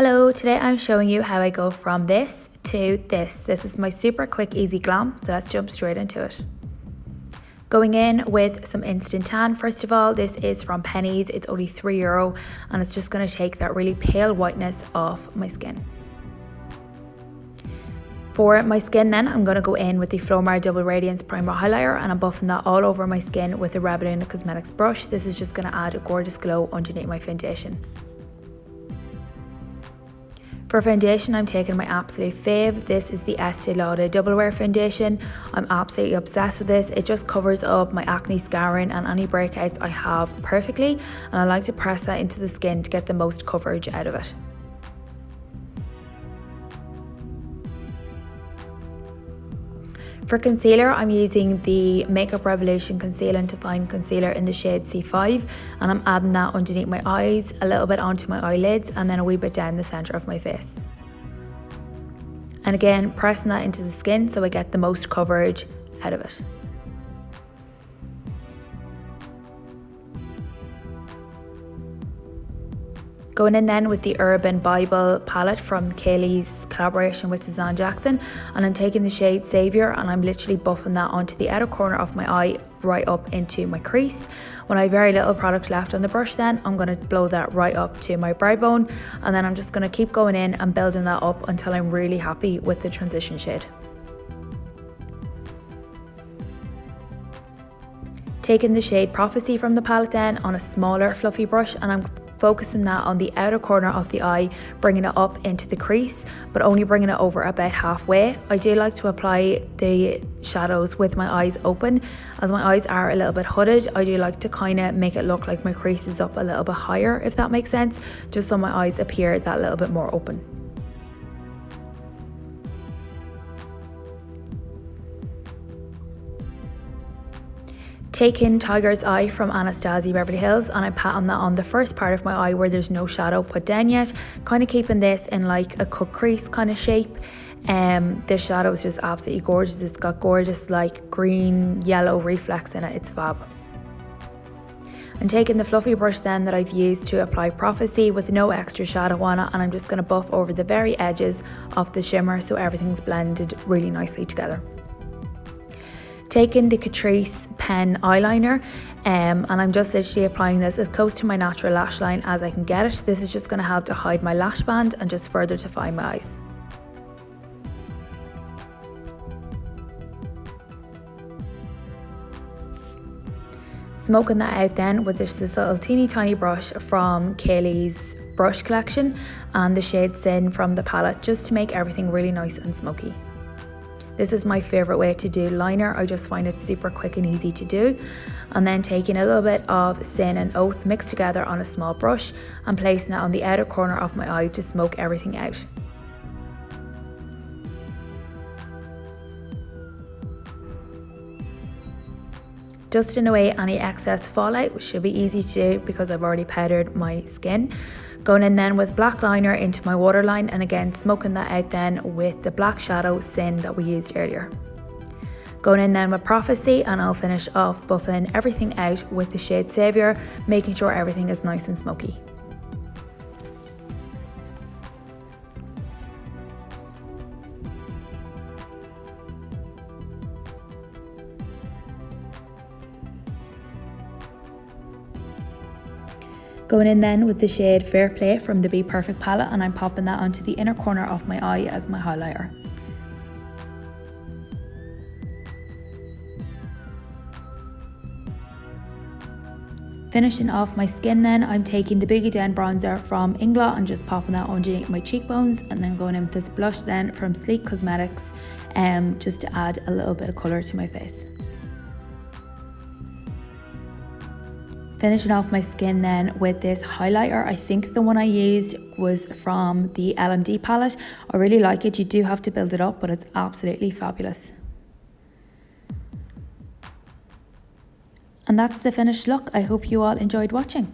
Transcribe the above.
Hello, today I'm showing you how I go from this to this. This is my super quick, easy glam, so let's jump straight into it. Going in with some instant tan. First of all, this is from Pennies. It's only €3 and it's just going to take that really pale whiteness off my skin. For my skin then, I'm going to go in with the Flomar Double Radiance Primer Highlighter and I'm buffing that all over my skin with the Rebellion Cosmetics brush. This is just going to add a gorgeous glow underneath my foundation. For foundation, I'm taking my absolute fave. This is the Estee Lauder Double Wear Foundation. I'm absolutely obsessed with this. It just covers up my acne, scarring and any breakouts I have perfectly. And I like to press that into the skin to get the most coverage out of it. For concealer, I'm using the Makeup Revolution Conceal and Define Concealer in the shade C5 and I'm adding that underneath my eyes, a little bit onto my eyelids and then a wee bit down the centre of my face. And again, pressing that into the skin so I get the most coverage out of it. Going in then with the Urban Bible palette from Kaylee's collaboration with Suzanne Jackson, and I'm taking the shade Saviour and I'm literally buffing that onto the outer corner of my eye right up into my crease. When I have very little product left on the brush then, I'm going to blow that right up to my brow bone and then I'm just going to keep going in and building that up until I'm really happy with the transition shade. Taking the shade Prophecy from the palette then on a smaller fluffy brush and I'm focusing that on the outer corner of the eye, bringing it up into the crease, but only bringing it over about halfway. I do like to apply the shadows with my eyes open. As my eyes are a little bit hooded, I do like to kind of make it look like my crease is up a little bit higher, if that makes sense, just so my eyes appear that little bit more open. Taking Tiger's Eye from Anastasia Beverly Hills and I patting that on the first part of my eye where there's no shadow put down yet, kind of keeping this in like a cut crease kind of shape. This shadow is just absolutely gorgeous. It's got gorgeous like green, yellow reflex in it. It's fab. And taking the fluffy brush then that I've used to apply Prophecy with no extra shadow on it and I'm just going to buff over the very edges of the shimmer so everything's blended really nicely together. Taking the Catrice pen eyeliner and I'm just literally applying this as close to my natural lash line as I can get it. This is just going to help to hide my lash band and just further define my eyes. Smoking that out then with this little teeny tiny brush from Kaylee's brush collection and the shade Sin from the palette, just to make everything really nice and smoky. This is my favourite way to do liner. I just find it super quick and easy to do. And then taking a little bit of Sin and Oath mixed together on a small brush and placing it on the outer corner of my eye to smoke everything out. Dusting away any excess fallout, which should be easy to do because I've already powdered my skin. Going in then with black liner into my waterline and again smoking that out then with the black shadow Sin that we used earlier. Going in then with Prophecy and I'll finish off buffing everything out with the shade Saviour, making sure everything is nice and smoky. Going in then with the shade Fair Play from the Be Perfect palette and I'm popping that onto the inner corner of my eye as my highlighter. Finishing off my skin then, I'm taking the Biggie Den bronzer from Inglot and just popping that underneath my cheekbones and then going in with this blush then from Sleek Cosmetics just to add a little bit of colour to my face. Finishing off my skin then with this highlighter. I think the one I used was from the LMD palette. I really like it. You do have to build it up, but it's absolutely fabulous. And that's the finished look. I hope you all enjoyed watching.